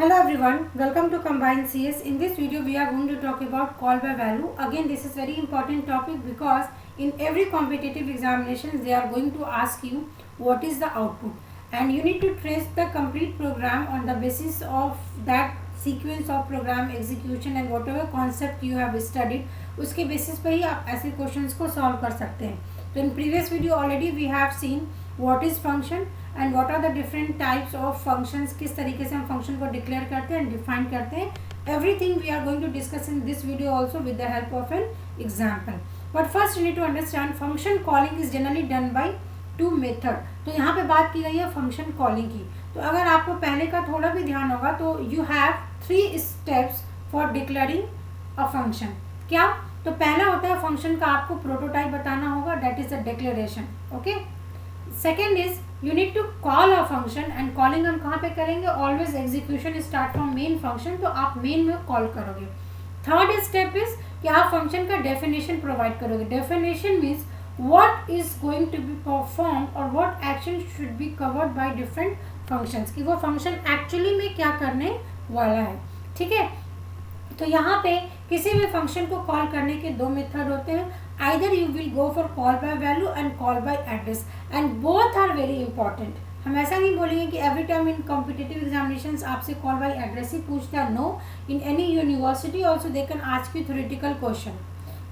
Hello everyone, welcome to Combined CS. In this video we are going to talk about call by value. Again this is very important topic because in every competitive examinations they are going to ask you what is the output and you need to trace the complete program on the basis of that sequence of program execution and whatever concept you have studied उसके basis पे ही आप ऐसे questions को solve कर सकते हैं. तो in previous video already we have seen what is function and what are the different types of functions, किस तरीके से हम फंक्शन को डिक्लेयर करते हैं एंड डिफाइन करते हैं. Everything we are going to discuss in this video also with the help of an example. But first you need to understand function calling is generally done by two method. तो यहाँ पे बात की गई है function calling की. तो अगर आपको पहले का थोड़ा भी ध्यान होगा तो you have 3 steps for declaring a function. क्या? तो पहला होता है फंक्शन का आपको प्रोटोटाइप बताना होगा, that is the declaration. Okay. Second is you need to call a function and calling हम कहाँ पे करेंगे? Always execution start from main function, तो आप मेन में कॉल करोगे. थर्ड स्टेप इज कि आप फंक्शन का डेफिनेशन प्रोवाइड करोगे. Definition means what is going to be perform और what action should be covered by different functions, कि वो फंक्शन एक्चुअली में क्या करने वाला है. ठीक है. तो यहाँ पे किसी भी फंक्शन को कॉल करने के 2 मेथड होते हैं. Either you will go for call by value and call by address and both are very important. हम ऐसा नहीं बोलेंगे कि every time in competitive examinations आपसे call by address ही पूछता है. No, in any university also they can ask you theoretical question.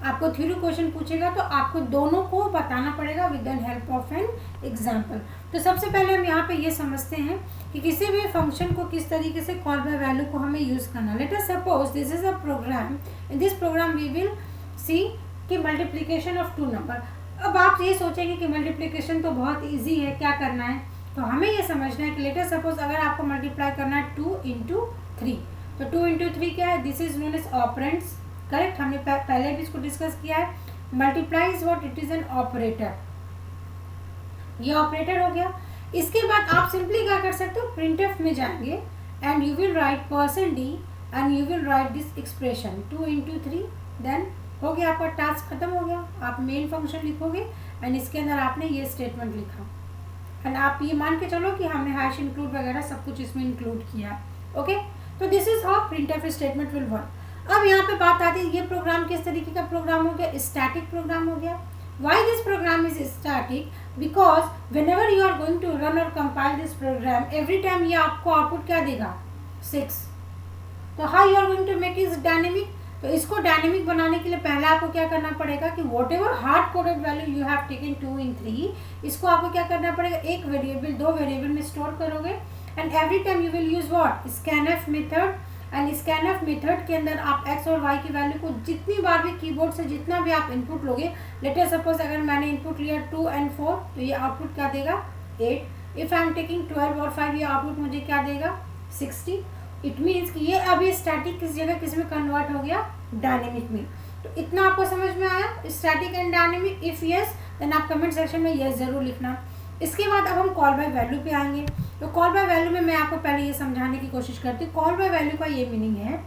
आपको theory question पूछेगा तो आपको दोनों को बताना पड़ेगा with the help of an example. तो सबसे पहले हम यहाँ पे ये समझते हैं कि किसी भी फंक्शन को किस तरीके से कॉल बाय वैल्यू को हमें यूज़ करना. Let us suppose this is a program. In this program we will see कि मल्टीप्लिकेशन ऑफ 2 नंबर. अब आप ये सोचेंगे कि मल्टीप्लिकेशन तो बहुत इजी है, क्या करना है? तो हमें ये समझना है कि लेट अस सपोज अगर आपको मल्टीप्लाई करना है 2 into 3, तो 2 into 3 क्या है? This is known as operands. Correct. हमने पहले भी इसको डिस्कस किया है. Multiply is what? It is an operator. ये ऑपरेटर हो गया. इसके बाद आप सिंपली क्या कर सकते हो? प्रिंटफ में जाएंगे and you will write %d and you will write this expression 2 into 3. Then हो गया, आपका टास्क खत्म हो गया. आप मेन फंक्शन लिखोगे एंड इसके अंदर आपने ये स्टेटमेंट लिखा एंड आप ये मान के चलो कि हमने हैश इंक्लूड वगैरह सब कुछ इसमें इंक्लूड किया है. ओके. तो this is how printf statement will work. अब यहाँ पे बात आती है ये प्रोग्राम किस तरीके का प्रोग्राम हो गया? स्टैटिक प्रोग्राम हो गया. Why this program is static? Because whenever you are going to run और compile this program every time ये आपको आउटपुट क्या देगा? 6. तो how you are going to make is dynamic? तो इसको डायनेमिक बनाने के लिए पहले आपको क्या करना पड़ेगा कि what ever hard coded value you have taken 2 in 3, इसको आपको क्या करना पड़ेगा? एक वेरिएबल 2 वेरिएबल में स्टोर करोगे and every time you will use what? Scanf method. And scanf method के अंदर आप x और y की वैल्यू को जितनी बार भी कीबोर्ड से जितना भी आप इनपुट लोगे, लेट अस सपोज अगर मैंने इनपुट लिया 2 and 4 तो ये आउटपुट क्या देगा? 8. इफ आई एम टेकिंग 12 और 5 ये आउटपुट मुझे क्या देगा? 60. इट मीन्स कि ये अभी स्टैटिक किस जगह किस में कन्वर्ट हो गया? डायनेमिक में. तो इतना आपको समझ में आया? Static and dynamic. If yes then आप कमेंट सेक्शन में यस जरूर लिखना. इसके बाद अब हम कॉल बाय वैल्यू पे आएंगे. तो कॉल बाय वैल्यू में मैं आपको पहले ये समझाने की कोशिश करती हूँ. कॉल बाय वैल्यू का ये मीनिंग है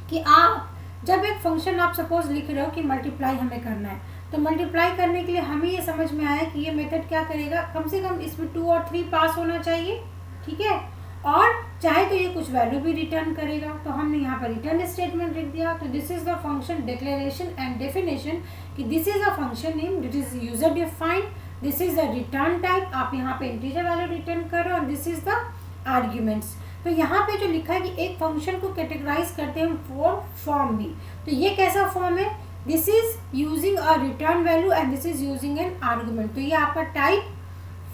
कि आप जब एक फंक्शन आप सपोज लिख रहे हो कि मल्टीप्लाई हमें करना है, तो मल्टीप्लाई करने के लिए हमें ये समझ में आया कि ये मेथड क्या करेगा? कम से कम इसमें 2 और 3 पास होना चाहिए. ठीक है. और चाहे तो ये कुछ वैल्यू भी रिटर्न करेगा. तो हमने यहाँ पर रिटर्न स्टेटमेंट लिख दिया. तो this is the function declaration and definition कि this is a function name, that is user defined, this is the return type. आप यहाँ पे इंटीजर वैल्यू रिटर्न करो और दिस इज द आर्ग्यूमेंट्स. तो यहाँ पे जो लिखा है कि एक फंक्शन को कैटेगराइज करते हैं 4 फॉर्म में. तो ये कैसा फॉर्म है? This is using a return value and this is using an argument. तो ये आपका टाइप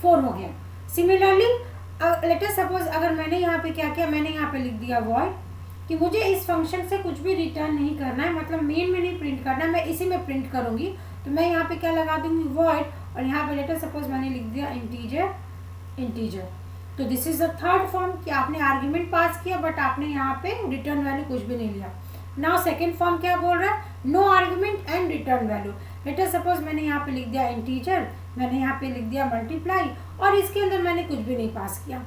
4 हो गया. सिमिलरली लेट अस सपोज अगर मैंने यहाँ पे क्या किया? मैंने यहाँ पे लिख दिया वॉइड कि मुझे इस फंक्शन से कुछ भी रिटर्न नहीं करना है, मतलब मेन में नहीं प्रिंट करना है, मैं इसी में प्रिंट करूँगी. तो मैं यहाँ पे क्या लगा दूँगी? वॉइड. और यहाँ पे लेट अस सपोज मैंने लिख दिया इंटीजर. तो this is the third form कि आपने आर्ग्यूमेंट पास किया बट आपने यहाँ पे रिटर्न वैल्यू कुछ भी नहीं लिया. नाउ सेकेंड फॉर्म क्या बोल रहा है? No argument and return value. Let us suppose मैंने यहाँ पे लिख दिया इंटीजर, मैंने यहाँ पे लिख दिया मल्टीप्लाई और इसके अंदर मैंने कुछ भी नहीं पास किया.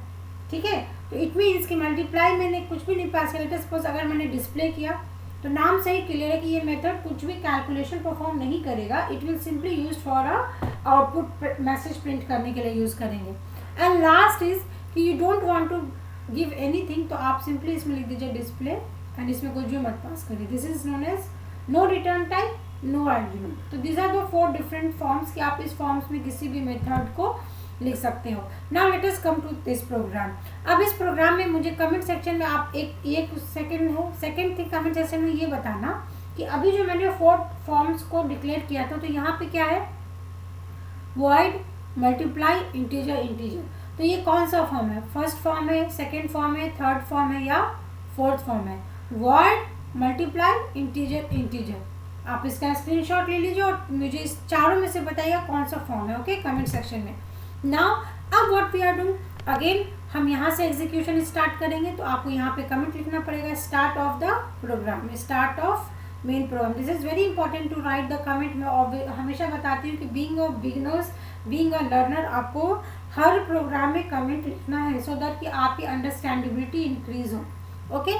ठीक है. तो इट मीन्स कि मल्टीप्लाई मैंने कुछ भी नहीं पास किया. लेट अस सपोज अगर मैंने डिस्प्ले किया तो नाम से ही क्लियर है कि ये मेथड कुछ भी कैलकुलेशन परफॉर्म नहीं करेगा. It will simply use for a output message print करने के लिए यूज करेंगे. एंड लास्ट इज कि you don't want to give anything, तो आप सिंपली इसमें लिख दीजिए डिस्प्ले एंड इसमें कुछ भी मत पास करिए. This is known as no return type, no argument. तो these are the 4 different forms कि आप इस फॉर्म्स में किसी भी मेथड को लिख सकते हो. Now let us come to this program. अब इस प्रोग्राम में मुझे कमेंट सेक्शन में आप एक सेकंड थिंग कमेंट सेक्शन में ये बताना कि अभी जो मैंने 4 फॉर्म्स को डिक्लेयर किया था, तो यहाँ पे क्या है, वॉइड, मल्टीप्लाई, इंटीजर, इंटीजर. तो ये कौन सा फॉर्म है, फर्स्ट फॉर्म है, सेकंड फॉर्म है, थर्ड फॉर्म है या फोर्थ फॉर्म है? Void, multiply, integer, integer. आप इसका स्क्रीनशॉट ले लीजिए और मुझे इस चारों में से बताइए कौन सा फॉर्म है. ओके, कमेंट सेक्शन में. नाउ अब what we are doing, again हम यहाँ से एग्जीक्यूशन स्टार्ट करेंगे. तो आपको यहाँ पे कमेंट लिखना पड़ेगा, start of the program, start of main program. This is very important to write the comment. मैं हमेशा बताती हूँ कि being a beginners, being a learner, आपको हर प्रोग्राम में कमेंट लिखना है सो दैट कि आपकी अंडरस्टैंडेबिलिटी इंक्रीज हो. ओके,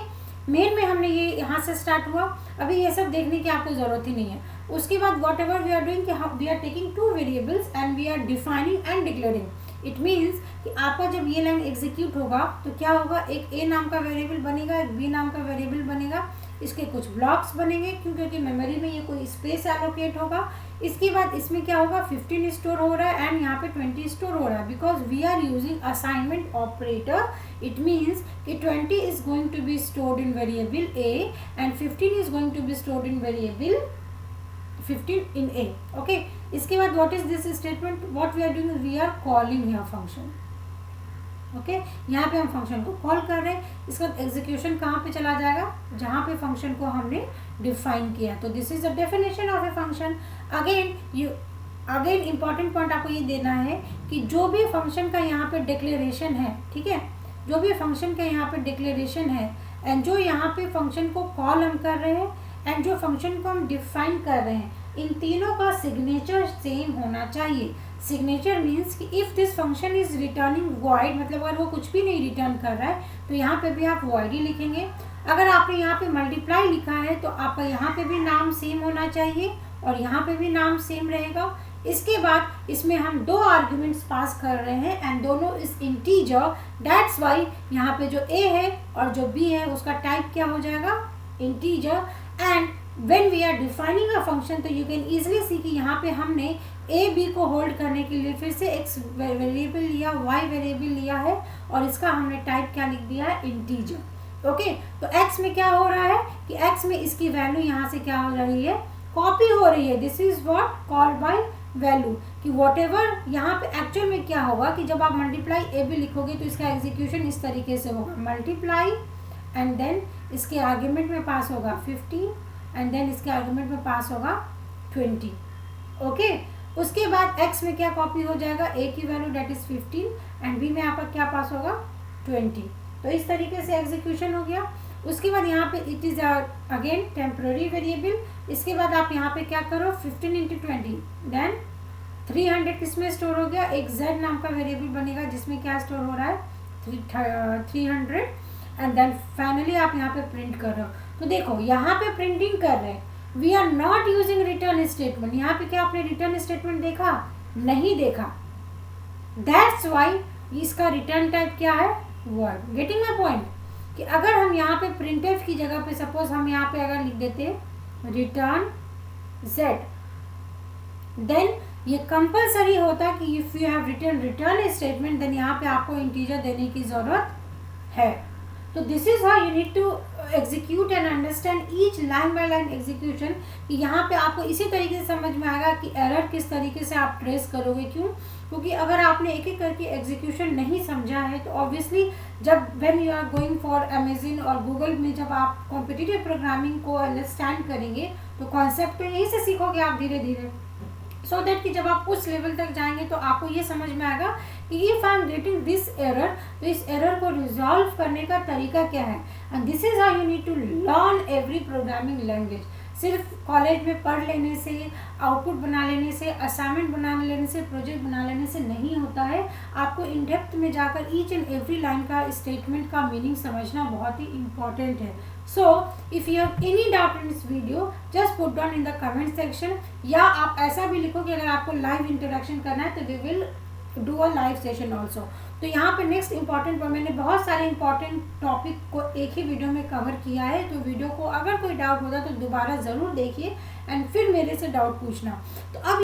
मेन में हमने ये यहाँ से स्टार्ट हुआ. अभी ये सब देखने की आपको ज़रूरत ही नहीं है. उसके बाद whatever we are doing कि we are taking 2 variables and we are defining and declaring. It means कि आपका जब ये लाइन एग्जीक्यूट होगा तो क्या होगा, एक ए नाम का वेरिएबल बनेगा, एक बी नाम का वेरिएबल बनेगा. इसके कुछ ब्लॉक्स बनेंगे क्योंकि मेमोरी में ये कोई स्पेस एलोकेट होगा. इसके बाद इसमें क्या होगा, 15 स्टोर हो रहा है एंड यहाँ पे 20 स्टोर हो रहा है because we are using assignment operator. It means कि 20 is going to be stored in variable A and 15 is going to be stored in variable 15 in A. Okay. इसके बाद what is this statement? What we are doing is we are calling here function. Okay. यहाँ पे हम function को call कर रहे हैं. इसका एग्जीक्यूशन कहाँ पे चला जाएगा, जहाँ पे फंक्शन को हमने डिफाइन किया. तो this is the definition of a function. Again important point आपको ये देना है कि जो भी फंक्शन का यहाँ पे डिक्लेरेशन है, ठीक है, जो भी फंक्शन का यहाँ पे डिक्लेरेशन है एंड जो यहाँ पे फंक्शन को कॉल हम कर रहे हैं एंड जो फंक्शन को हम डिफाइन कर रहे हैं, इन तीनों का सिग्नेचर सेम होना चाहिए. सिग्नेचर मीन्स कि if this function is returning void, मतलब अगर वो कुछ भी नहीं रिटर्न कर रहा है तो यहाँ पे भी आप वॉइड ही लिखेंगे. अगर आपने यहाँ पे मल्टीप्लाई लिखा है तो आपका यहाँ पे भी नाम सेम होना चाहिए और यहाँ पे भी नाम सेम रहेगा. इसके बाद इसमें हम 2 आर्ग्यूमेंट्स पास कर रहे हैं एंड दोनों इज इंटीजर. दैट्स वाई यहाँ पे जो ए है और जो बी है उसका टाइप क्या हो जाएगा, integer. And when we are defining a function, तो you can easily see कि यहाँ पे हमने a b को होल्ड करने के लिए फिर से x वेरिएबल लिया, y वेरिएबल लिया है और इसका हमने टाइप क्या लिख दिया है, इंटीजर. ओके, तो x में क्या हो रहा है कि x में इसकी वैल्यू यहाँ से क्या हो रही है, कॉपी हो रही है. This is what called by value. कि वॉट एवर यहाँ पे एक्चुअल में क्या होगा कि जब आप मल्टीप्लाई ए बी लिखोगे तो इसका एग्जीक्यूशन इस तरीके से होगा, मल्टीप्लाई एंड देन इसके आर्ग्यूमेंट में पास होगा 15 एंड देन इसके आर्गुमेंट में पास होगा 20. ओके, उसके बाद x में क्या कॉपी हो जाएगा, a की value that is 15 and b में आपका क्या पास होगा 20. तो इस तरीके से एग्जीक्यूशन हो गया. उसके बाद यहाँ पे it is again temporary variable. इसके बाद आप यहाँ पे क्या करो, 15 इंटू 20 देन 300 किसमें स्टोर हो गया, एक z नाम का वेरिएबल बनेगा जिसमें क्या स्टोर हो रहा है 300 एंड देन फाइनली आप यहाँ पे प्रिंट कर रहे हो. तो देखो यहाँ पे प्रिंटिंग कर रहे हैं, we are not using return statement. यहाँ पे क्या आपने रिटर्न स्टेटमेंट देखा, नहीं देखा. दैट्स वाई इसका रिटर्न टाइप क्या है, वर्ड. गेटिंग माय पॉइंट कि अगर हम यहाँ पे प्रिंटफ की जगह पे सपोज हम यहाँ पे अगर लिख देते रिटर्न z, देन ये कंपलसरी होता कि if you have return statement then यहाँ पे आपको इंटीजर देने की जरूरत है. तो this is how you need to execute and understand each line by line execution. कि यहाँ पे आपको इसी तरीके से समझ में आएगा कि एरर किस तरीके से आप ट्रेस करोगे. क्यों, क्योंकि अगर आपने एक एक करके एग्जीक्यूशन नहीं समझा है तो ऑब्वियसली जब when you are going for Amazon और गूगल में जब आप कॉम्पिटिटिव प्रोग्रामिंग को अंडरस्टैंड करेंगे तो कॉन्सेप्ट तो यहीं से सीखोगे आप धीरे धीरे. सो दैट कि जब आप उस लेवल तक जाएंगे तो आपको ये समझ में आएगा कि if I am getting this error तो इस एरर को रिजॉल्व करने का तरीका क्या है. And this is how you need to learn every programming language. सिर्फ कॉलेज में पढ़ लेने से, आउटपुट बना लेने से, असाइनमेंट बना लेने से, प्रोजेक्ट बना लेने से नहीं होता है. आपको इन डेप्थ में जाकर ईच एंड एवरी लाइन का स्टेटमेंट का मीनिंग समझना बहुत ही इम्पॉर्टेंट है. So if you have any doubt in this video, just put down in the comment section. या आप ऐसा भी लिखो कि अगर आपको लाइव इंटरेक्शन करना है तो we will do a live session also. तो यहाँ पे नेक्स्ट इंपॉर्टेंट पर मैंने बहुत सारे इंपॉर्टेंट टॉपिक को एक ही वीडियो में कवर किया है। तो वीडियो को अगर कोई डाउट होता तो दोबारा ज़रूर देखिए एंड फिर मेरे से डाउट पूछना। तो अब